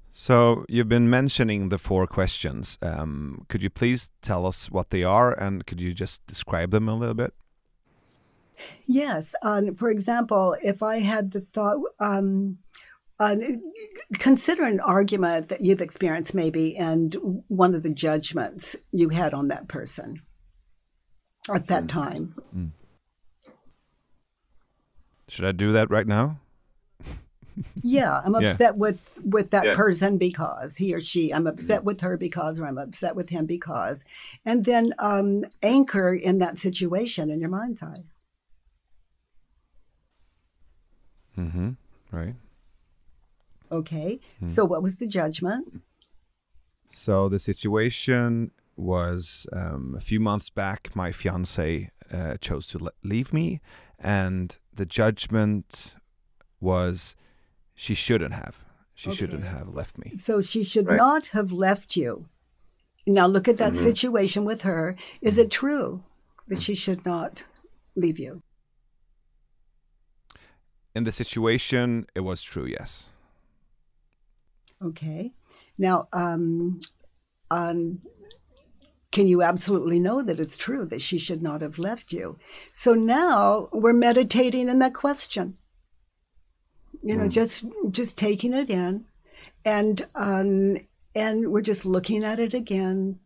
So you've been mentioning the 4 questions. Could you please tell us what they are, and could you just describe them a little bit? Yes. For example, if I had the thought, consider an argument that you've experienced maybe and one of the judgments you had on that person at that time. Should I do that right now? Yeah, I'm Yeah. upset with that Yeah. person because he or she, I'm upset with her because, or I'm upset with him because. And then anchor in that situation in your mind's eye. Mm-hmm. Right. Okay. So what was the judgment? So the situation was a few months back, my fiance chose to leave me, and the judgment was she shouldn't have. She shouldn't Okay. have left me. So she should Right. not have left you. Now look at that situation with her. Is it true that she should not leave you? In the situation, it was true, yes. Okay. Now, can you absolutely know that it's true that she should not have left you? So now we're meditating in that question. You know, just taking it in, and we're just looking at it again.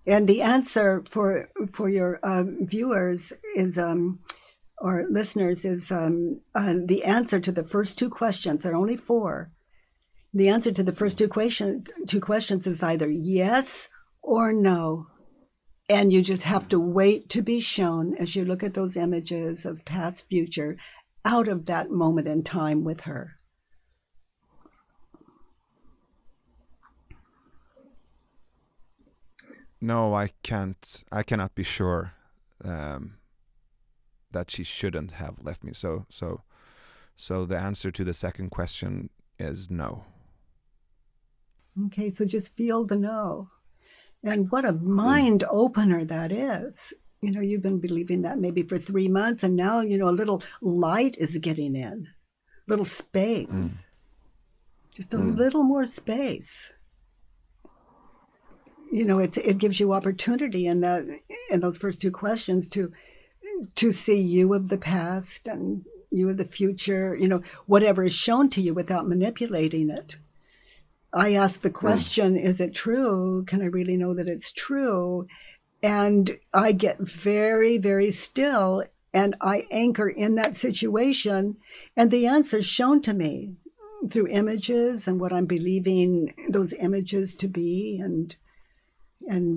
And the answer for your viewers is or listeners is the answer to the first 2 questions. There are only 4. The answer to the first two questions is either yes or no. And you just have to wait to be shown as you look at those images of past, future, out of that moment in time with her. No, I can't. I cannot be sure that she shouldn't have left me. So the answer to the second question is no. Okay, so just feel the no. And what a mind opener that is. You know, you've been believing that maybe for 3 months, and now, you know, a little light is getting in, little space, just a little more space. You know, it gives you opportunity in those first 2 questions to see you of the past and you of the future, you know, whatever is shown to you without manipulating it. I ask the question, is it true? Can I really know that it's true? And I get very, very still, and I anchor in that situation, and the answer is shown to me through images and what I'm believing those images to be, and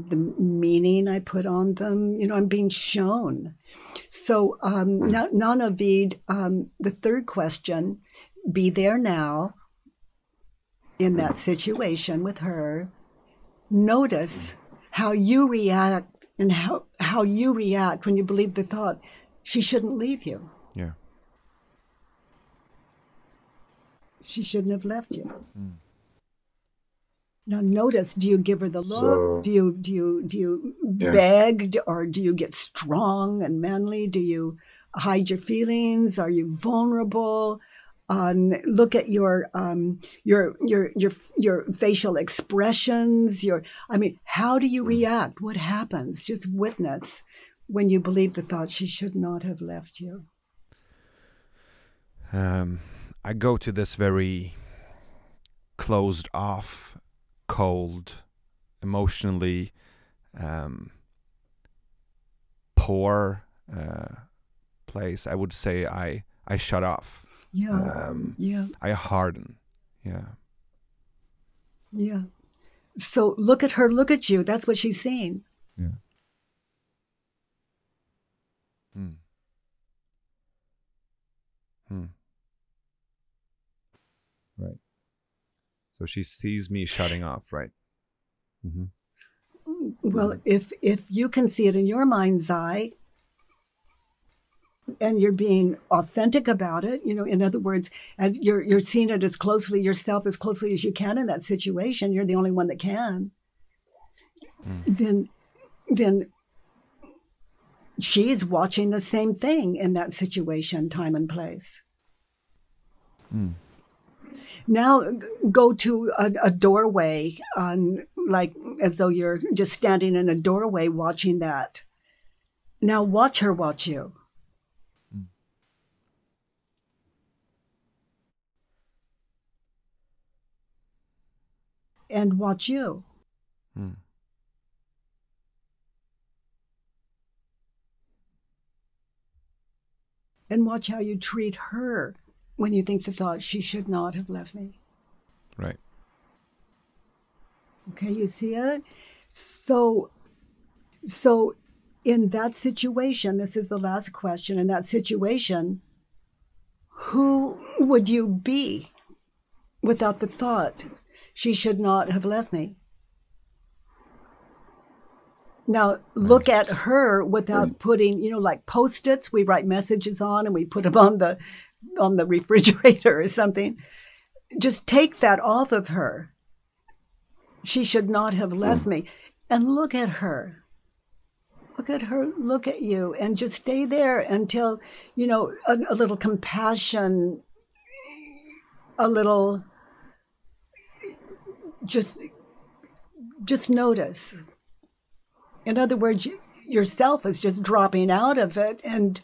the meaning I put on them. You know, I'm being shown. So now, Nanavid, the third question, be there now in that situation with her. Notice how you react and how you react when you believe the thought, she shouldn't leave you. Yeah. She shouldn't have left you. Now notice, do you give her the look? Do you beg, or do you get strong and manly? Do you hide your feelings? Are you vulnerable? Look at your facial expressions. How do you react? What happens? Just witness when you believe the thought, she should not have left you. I go to this very closed off, cold, emotionally poor place. I would say I shut off. Yeah. I harden. Yeah. Yeah. So look at her, look at you. That's what she's seeing. Yeah. Right. So she sees me shutting off, right? Mm-hmm. Well, if you can see it in your mind's eye, and you're being authentic about it, you know, in other words, as you're seeing it as closely yourself as closely as you can in that situation, you're the only one that can. Then she's watching the same thing in that situation, time and place. Now go to a doorway, like as though you're just standing in a doorway watching that. Now watch her watch you. And watch you. And watch how you treat her when you think the thought, she should not have left me. Right. Okay, you see it? So in that situation, this is the last question, in that situation, who would you be without the thought, she should not have left me? Now, look at her without putting, like Post-its, we write messages on and we put them on the refrigerator or something. Just take that off of her. She should not have left me. And look at her. Look at her, look at you, and just stay there until, a little compassion, a little, just notice. In other words, yourself is just dropping out of it and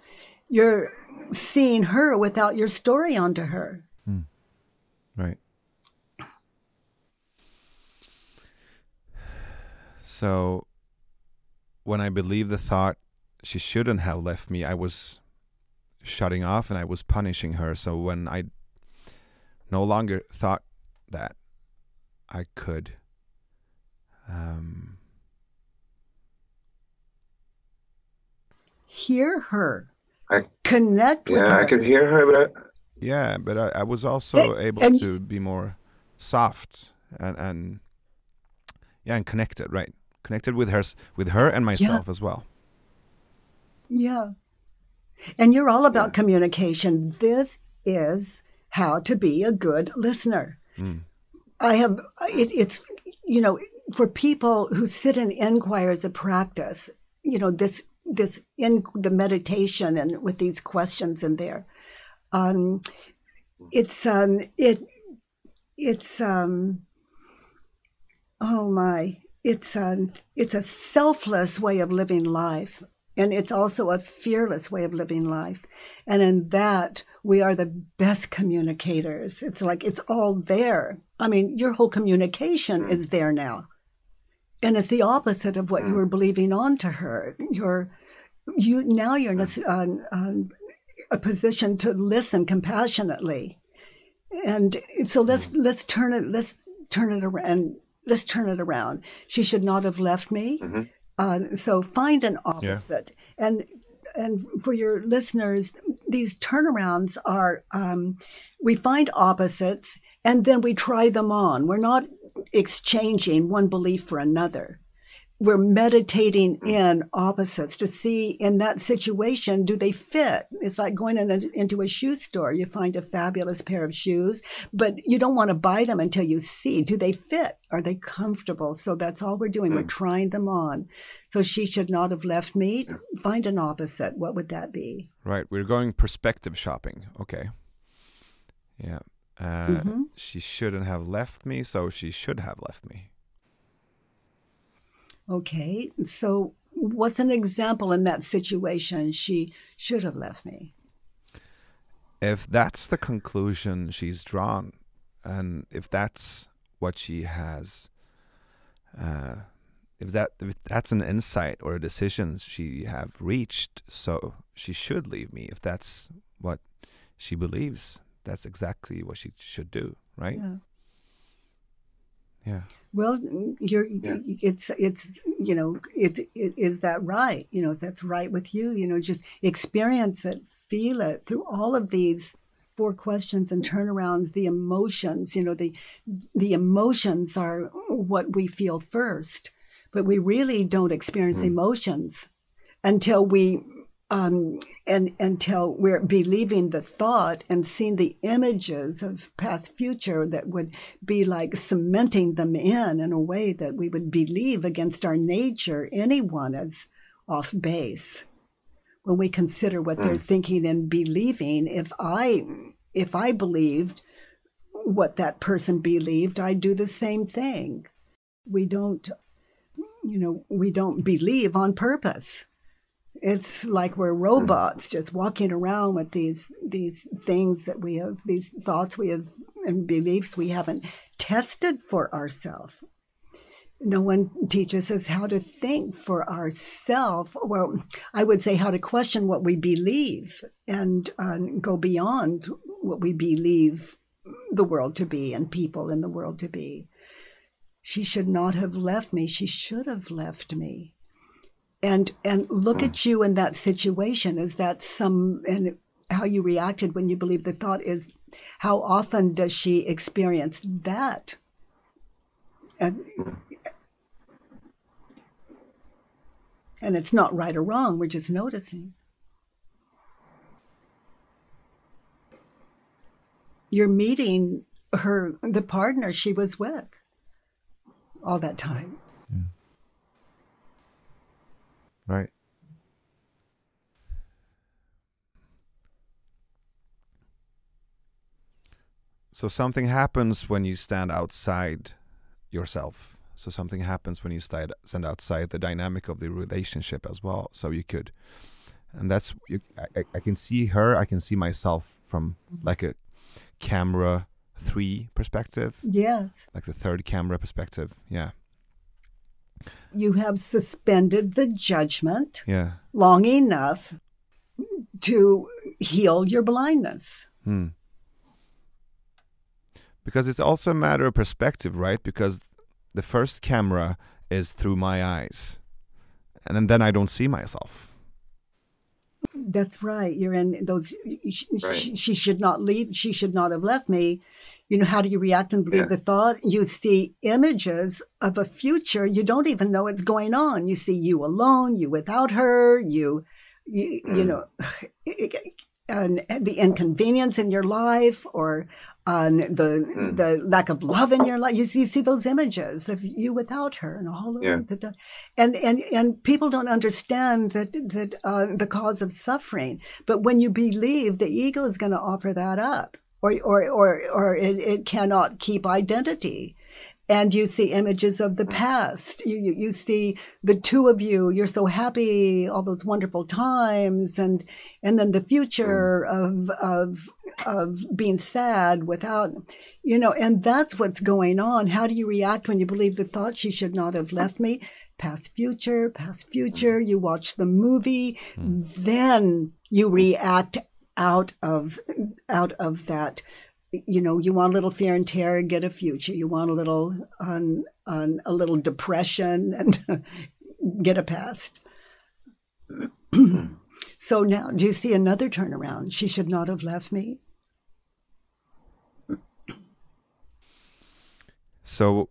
you're seeing her without your story onto her. Right. So when I believed the thought, she shouldn't have left me, I was shutting off and I was punishing her. So when I no longer thought that, I could hear her, connect with her. Yeah, I could hear her, but I was also able to be more soft and connected, right? Connected with her and myself as well. Yeah. And you're all about communication. This is how to be a good listener. It's for people who sit in inquire as a practice, this in the meditation and with these questions in there, it's a selfless way of living life. And it's also a fearless way of living life. And in that, we are the best communicators. It's like it's all there. I mean, your whole communication is there now. And it's the opposite of what you were believing on to her. You're in a position to listen compassionately. And so let's turn it around. She should not have left me. So find an opposite. Yeah. And for your listeners, these turnarounds are, we find opposites and then we try them on. We're not exchanging one belief for another. We're meditating in opposites to see in that situation, do they fit? It's like going into a shoe store. You find a fabulous pair of shoes, but you don't want to buy them until you see, do they fit? Are they comfortable? So that's all we're doing. We're trying them on. So she should not have left me. Find an opposite. What would that be? Right. We're going perspective shopping. Okay. Yeah. She shouldn't have left me, so she should have left me. Okay, so what's an example in that situation? She should have left me. If that's the conclusion she's drawn, and if that's what she has, if that's an insight or a decision she have reached, so she should leave me. If that's what she believes, that's exactly what she should do, right? Yeah. Well, it's is that right? If that's right with you, just experience it, feel it through all of these 4 questions and turnarounds, the emotions, the emotions are what we feel first, but we really don't experience emotions until we until we're believing the thought and seeing the images of past future that would be like cementing them in a way that we would believe against our nature anyone is off base. when we consider what they're thinking and believing. If I believed what that person believed, I'd do the same thing. We don't believe on purpose. It's like we're robots just walking around with these things that we have, these thoughts we have and beliefs we haven't tested for ourselves. No one teaches us how to think for ourselves. Well, I would say how to question what we believe and go beyond what we believe the world to be and people in the world to be. She should not have left me. She should have left me. And look at you in that situation. Is that and how you reacted when you believed the thought is, how often does she experience that? And it's not right or wrong. We're just noticing. You're meeting the partner she was with all that time. Yeah. Right. So something happens when you stand outside yourself. So something happens when you stand outside the dynamic of the relationship as well. So you could, and that's, I can see her, I can see myself from like a camera 3 perspective. Yes. Like the third camera perspective. Yeah. You have suspended the judgment long enough to heal your blindness. Because it's also a matter of perspective, right? Because the first camera is through my eyes. And then I don't see myself. That's right. You're in those. Right. She should not leave. She should not have left me. How do you react and believe the thought? You see images of a future. You don't even know it's going on. You see you alone, you without her, you know, and the inconvenience in your life, or the lack of love in your life. You see those images of you without her, and all of the and people don't understand that the cause of suffering. But when you believe, the ego is going to offer that up, or it cannot keep identity. And you see images of the past. You see the two of you. You're so happy, all those wonderful times, and then the future of being sad without, and that's what's going on. How do you react when you believe the thought, she should not have left me? Past, future. You watch the movie, then you react out of that. You want a little fear and terror, get a future. You want a little a little depression, and get a past. So now, do you see another turnaround? She should not have left me. So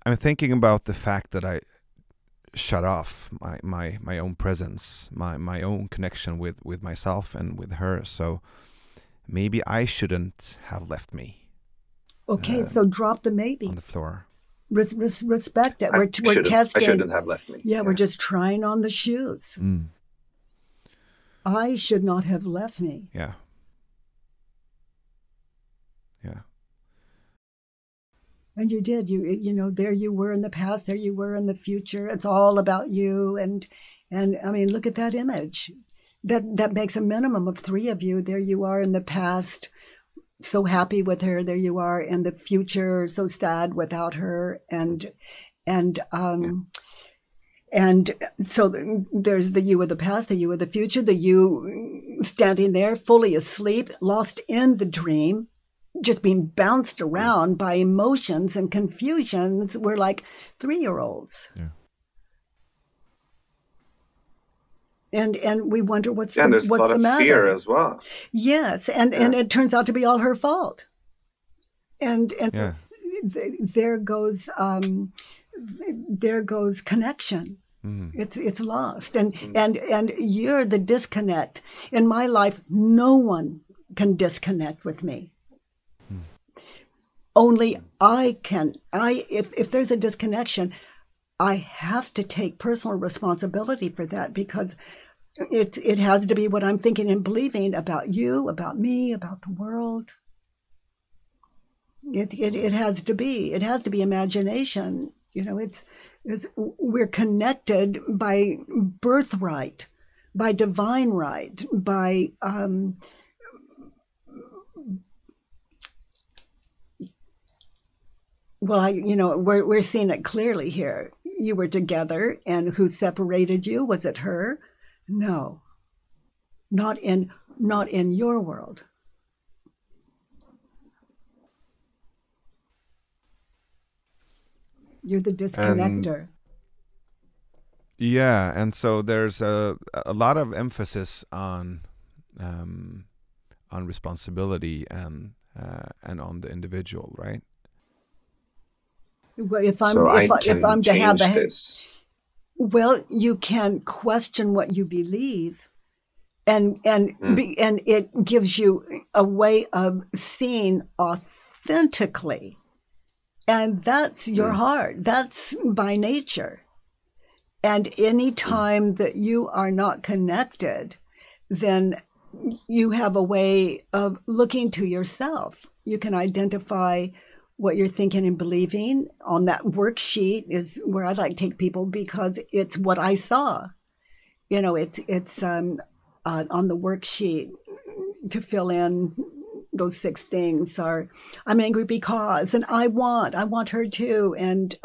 I'm thinking about the fact that I shut off my own presence, my own connection with myself and with her. So maybe I shouldn't have left me. Okay, so drop the maybe on the floor. Respect it. We're testing. I shouldn't have left me. Yeah, we're just trying on the shoes. I should not have left me. Yeah. And you did. There you were in the past. There you were in the future. It's all about you. And I mean, look at that image. That makes a minimum of 3 of you. There you are in the past, so happy with her. There you are in the future, so sad without her. And so there's the you of the past, the you of the future, the you standing there fully asleep, lost in the dream, just being bounced around by emotions and confusions. We're like 3-year-olds. Yeah. And we wonder what's the there's a lot of matter. Fear as well. Yes, and it turns out to be all her fault. And so there goes connection. It's lost, and you're the disconnect. In my life, no one can disconnect with me. Only I can. If there's a disconnection, I have to take personal responsibility for that, because It has to be what I'm thinking and believing about you, about me, about the world. It has to be. It has to be imagination. We're connected by birthright, by divine right, by we're seeing it clearly here. You were together, and who separated you? Was it her? No, not in your world. You're the disconnector. And so there's a lot of emphasis on responsibility and on the individual, right? Well, if I'm to have this. Well, you can question what you believe, and it gives you a way of seeing authentically, and that's your heart. That's by nature. And any time that you are not connected, then you have a way of looking to yourself. You can identify what you're thinking and believing. On that worksheet is where I'd like to take people, because it's what I saw. It's on the worksheet to fill in those 6 things are: I'm angry because, and I want her to, and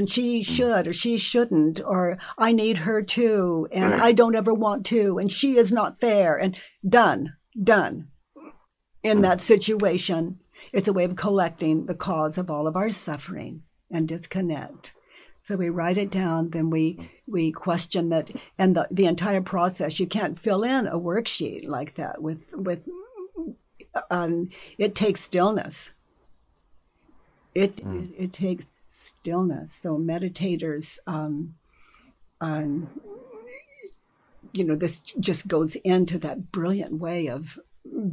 she should or she shouldn't, or I need her to, and I don't ever want to, and she is not fair, and done. In that situation, it's a way of collecting the cause of all of our suffering and disconnect. So we write it down, then we question that, and the entire process. You can't fill in a worksheet like that with it takes stillness. It takes stillness. So meditators, this just goes into that brilliant way of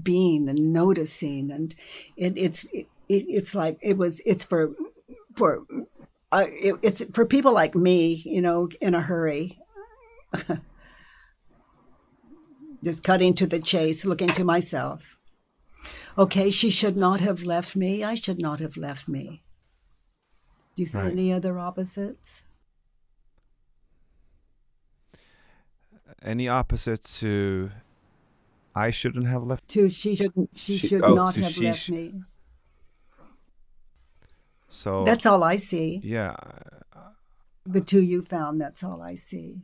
being and noticing, and it's for people like me, in a hurry, just cutting to the chase, looking to myself. Okay, she should not have left me. I should not have left me. Do you see any other opposites? Any opposite to I shouldn't have left? To she should not have left me. So that's all I see. Yeah. The 2 you found, that's all I see.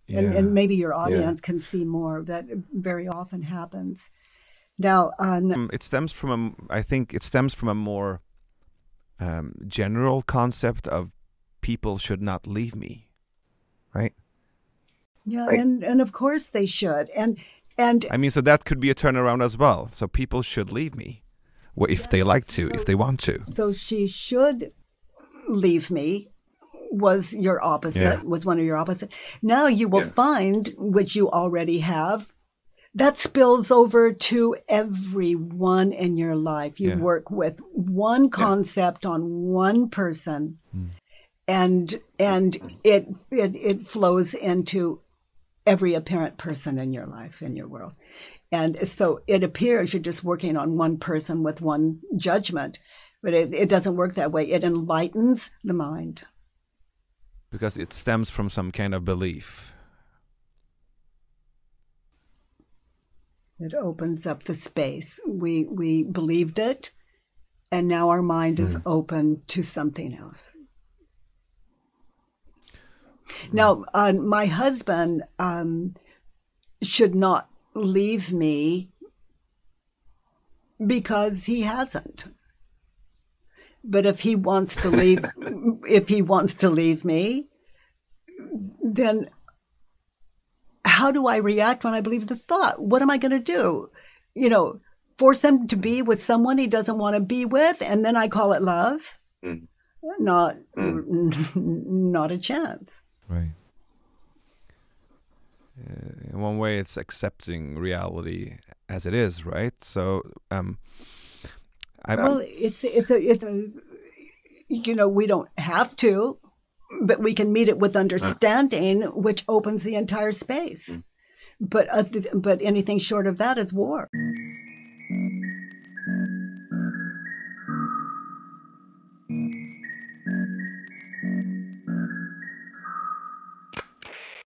Yeah. And maybe your audience can see more. That very often happens. Now, it stems from a more general concept of people should not leave me, right? Yeah, right. And of course they should. And I mean, so that could be a turnaround as well. So people should leave me if they like to, if they want to. So she should leave me was your opposite, was one of your opposite. Now you will find, which you already have, that spills over to everyone in your life. You work with one concept on one person, and it flows into every apparent person in your life, in your world. And so it appears you're just working on one person with one judgment, but it doesn't work that way. It enlightens the mind. Because it stems from some kind of belief. It opens up the space. We believed it, and now our mind is open to something else. Now, my husband should not leave me because he hasn't. But if he wants to leave, me, then how do I react when I believe the thought? What am I going to do? Force him to be with someone he doesn't want to be with, and then I call it love? Not a chance. Right. In one way, it's accepting reality as it is, right? So, it's we don't have to, but we can meet it with understanding, which opens the entire space. but anything short of that is war.